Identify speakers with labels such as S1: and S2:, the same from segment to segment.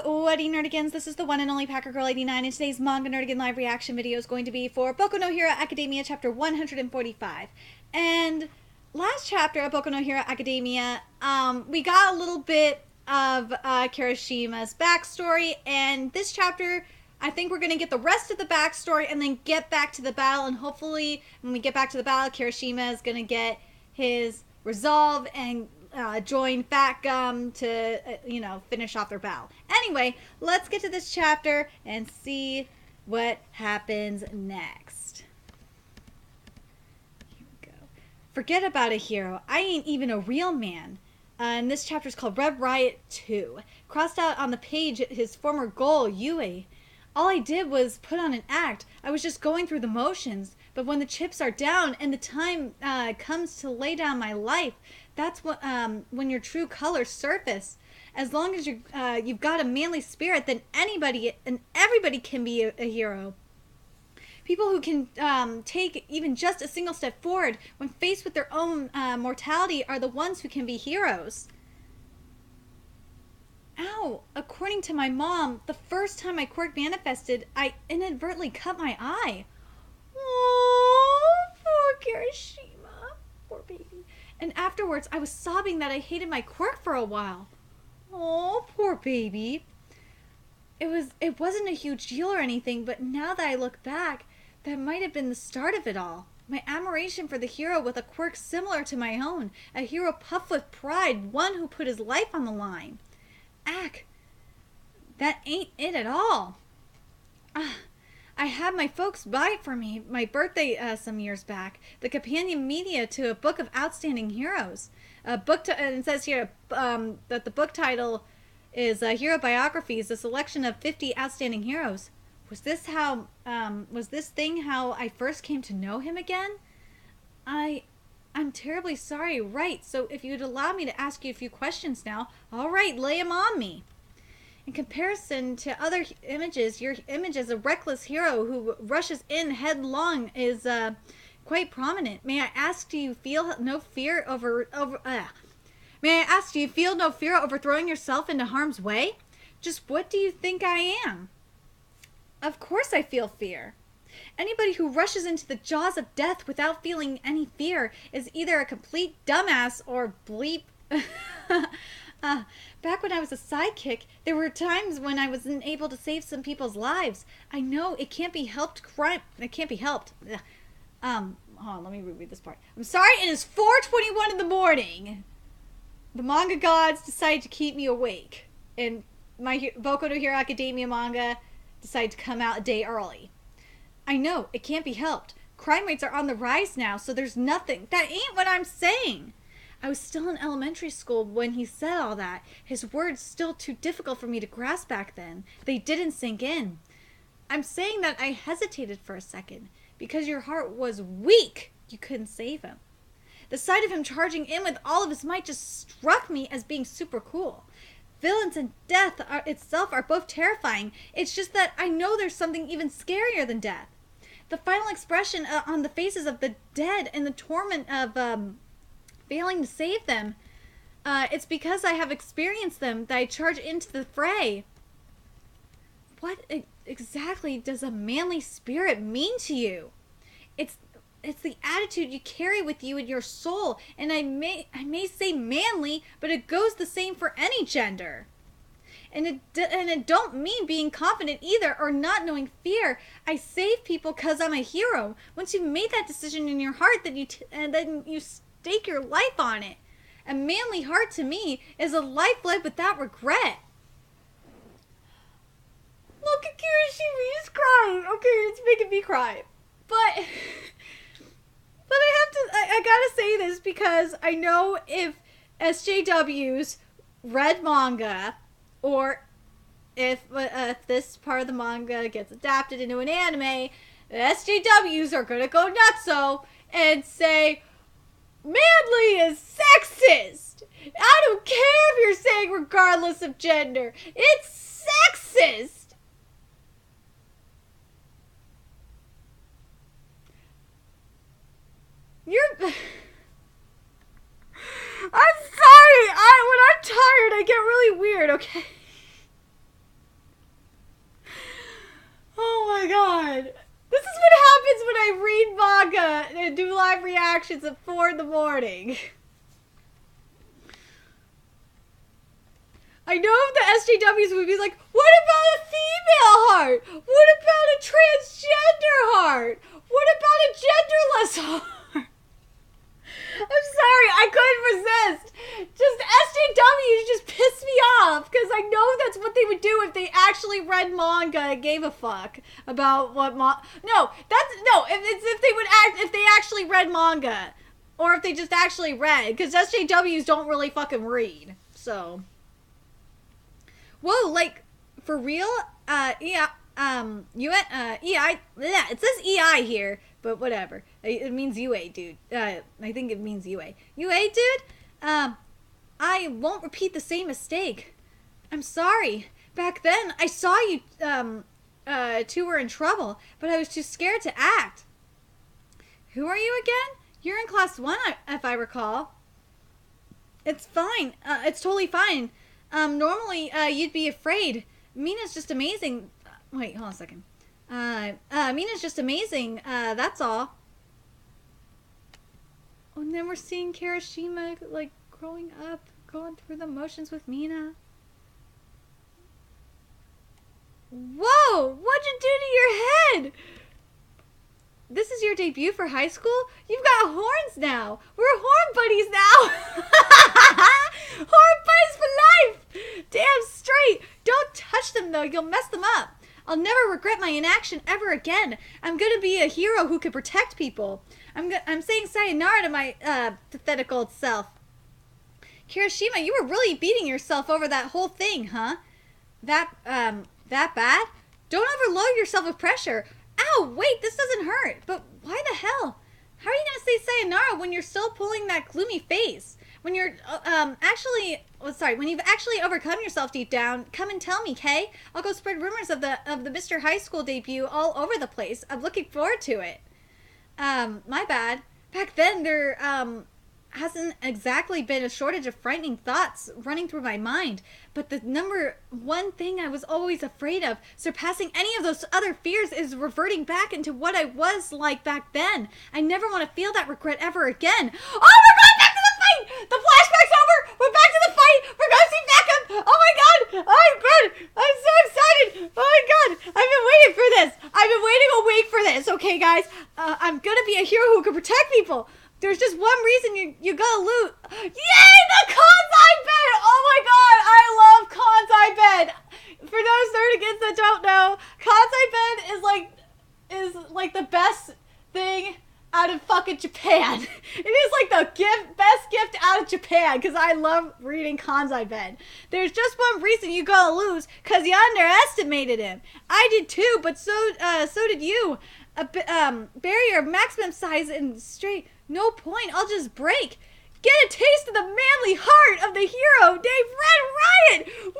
S1: Alrighty, Nerdigans, this is the one and only Packer Girl 89, and today's Manga Nerdigan live reaction video is going to be for Boku no Hero Academia chapter 145. And last chapter of Boku no Hero Academia, we got a little bit of Kirishima's backstory, and this chapter, I think we're going to get the rest of the backstory and then get back to the battle, and hopefully when we get back to the battle, Kirishima is going to get his resolve and join Fat Gum to, finish off their battle. Anyway, let's get to this chapter and see what happens next. Here we go. Forget about a hero. I ain't even a real man. And this chapter is called Red Riot 2. Crossed out on the page his former goal, Yue. All I did was put on an act. I was just going through the motions. But when the chips are down and the time comes to lay down my life, that's when your true colors surface. As long as you've got a manly spirit, then anybody and everybody can be a hero. People who can take even just a single step forward when faced with their own mortality are the ones who can be heroes. Ow! According to my mom, the first time my quirk manifested, I inadvertently cut my eye. Oh, poor Kirishima. Poor baby. And afterwards, I was sobbing that I hated my quirk for a while. Oh, poor baby. It wasn't a huge deal or anything, but now that I look back, that might have been the start of it all. My admiration for the hero with a quirk similar to my own. A hero puffed with pride, one who put his life on the line. Ack, that ain't it at all. I had my folks buy it for me, my birthday some years back. The companion media to a book of outstanding heroes. And it says here that the book title is Hero Biographies, a selection of 50 outstanding heroes. Was this thing how I first came to know him again? I'm terribly sorry, right, so if you'd allow me to ask you a few questions now. All right, lay 'em on me. In comparison to other images, your image as a reckless hero who rushes in headlong is quite prominent. May I ask, do you feel no fear May I ask, do you feel no fear over throwing yourself into harm's way? Just what do you think I am? Of course I feel fear. Anybody who rushes into the jaws of death without feeling any fear is either a complete dumbass or bleep. Back when I was a sidekick, there were times when I wasn't able to save some people's lives. I know it can't be helped. It can't be helped. Hold on, let me reread this part. I'm sorry, it is 4:21 in the morning. The manga gods decided to keep me awake, and my Boku no Hero Academia manga decided to come out a day early. I know, it can't be helped. Crime rates are on the rise now, so there's nothing. That ain't what I'm saying. I was still in elementary school when he said all that. His words still too difficult for me to grasp back then. They didn't sink in. I'm saying that I hesitated for a second. Because your heart was weak, you couldn't save him. The sight of him charging in with all of his might just struck me as being super cool. Villains and death itself are both terrifying. It's just that I know there's something even scarier than death. The final expression on the faces of the dead and the torment of failing to save them. It's because I have experienced them that I charge into the fray. What exactly does a manly spirit mean to you? It's the attitude you carry with you in your soul, and I may say manly, but it goes the same for any gender. And it don't mean being confident either, or not knowing fear. I save people because I'm a hero. Once you've made that decision in your heart, then you stake your life on it. A manly heart to me is a life led without regret. Look at Kirishima, he's crying. Okay, it's making me cry. But I gotta say this because I know if SJWs read manga, or if this part of the manga gets adapted into an anime, the SJWs are gonna go nutso and say, manly is sexist. I don't care if you're saying regardless of gender. It's sexist. I'm sorry. When I'm tired, I get really weird, okay? Oh my god. This is what happens when I read manga and do live reactions at 4 in the morning. I know the SJWs would be like, what about a female heart? What about a transgender heart? What about a genderless heart? I'm sorry, I couldn't resist. Just SJWs just piss me off because I know that's what they would do if they actually read manga and gave a fuck about what if they actually read manga or if they just actually read, because SJWs don't really fucking read. So, whoa, like for real? Yeah. It says EI here, but whatever. It means UA, dude. I think it means UA. UA, dude? I won't repeat the same mistake. I'm sorry. Back then, I saw you, two were in trouble, but I was too scared to act. Who are you again? You're in class 1, if I recall. It's fine. It's totally fine. Normally, you'd be afraid. Mina's just amazing. Wait, hold on a second. Mina's just amazing. That's all. Oh, and then we're seeing Kirishima, like, growing up, going through the motions with Mina. Whoa! What'd you do to your head? This is your debut for high school? You've got horns now. We're horn buddies now. Horn buddies for life. Damn straight. Don't touch them, though. You'll mess them up. I'll never regret my inaction ever again. I'm gonna be a hero who can protect people. I'm saying sayonara to my pathetic old self. Kirishima, you were really beating yourself over that whole thing, huh? That bad? Don't overload yourself with pressure. Ow, wait, this doesn't hurt. But why the hell? How are you gonna say sayonara when you're still pulling that gloomy face? When you're when you've actually overcome yourself deep down, come and tell me, Kay. I'll go spread rumors of the Mr. High School debut all over the place. I'm looking forward to it. My bad. Back then there hasn't exactly been a shortage of frightening thoughts running through my mind, but the number one thing I was always afraid of, surpassing any of those other fears, is reverting back into what I was like back then. I never want to feel that regret ever again. Oh, we're going back to the fight! The flashback's over! We're back to the fight! We're going to see Beckham! Oh my god! Oh my god! I'm so excited! Oh my god! I've been waiting for this! I've been waiting a week for this, okay guys? I'm gonna be a hero who can protect people! There's just one reason you gotta loot. Yay, the Kansai bed! Oh my god, I love Kansai bed. For those nerdigans that don't know, Kansai bed is like the best thing out of fucking Japan. It is like the best gift out of Japan, because I love reading Kansai bed. There's just one reason you gotta lose, because you underestimated him. I did too, but so did you. A barrier of maximum size and straight. No point, I'll just break. Get a taste of the manly heart of the hero named Red Riot! Woo!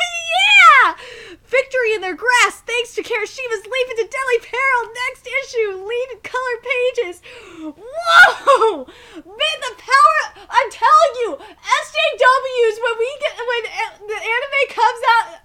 S1: Yeah! Victory in their grasp thanks to Kirishima's leap into deadly peril. Next issue, lead color pages. Whoa! Man, the power, I'm telling you, SJWs, when the anime comes out,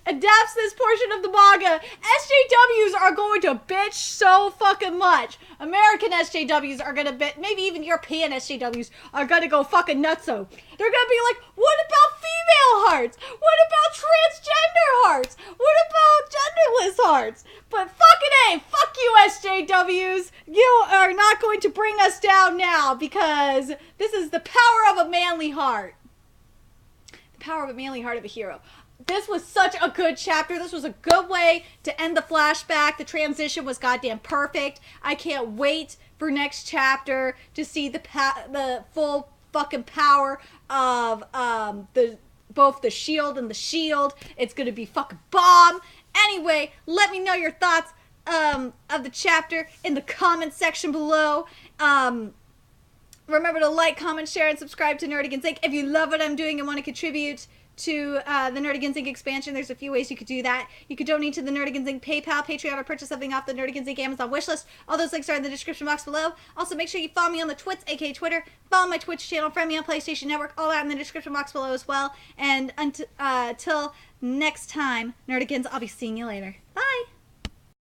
S1: adapts this portion of the manga, SJWs are going to bitch so fucking much. American SJWs are gonna bitch, maybe even European SJWs are gonna go fucking nutso. They're gonna be like, what about female hearts? What about transgender hearts? What about genderless hearts? But fucking A, fuck you SJWs. You are not going to bring us down now, because this is the power of a manly heart. The power of a manly heart of a hero. This was such a good chapter. This was a good way to end the flashback. The transition was goddamn perfect. I can't wait for next chapter to see the full fucking power of both the shield and the shield. It's gonna be fucking bomb. Anyway, let me know your thoughts of the chapter in the comment section below. Remember to like, comment, share, and subscribe to Nerdigans Inc. If you love what I'm doing and want to contribute to the Nerdigans Inc. expansion, there's a few ways you could do that. You could donate to the Nerdigans Inc. PayPal, Patreon, or purchase something off the Nerdigans Inc. Amazon wishlist. All those links are in the description box below. Also, make sure you follow me on the Twits, aka Twitter. Follow my Twitch channel, friend me on PlayStation Network. All that in the description box below as well. And until next time, Nerdigans, I'll be seeing you later. Bye!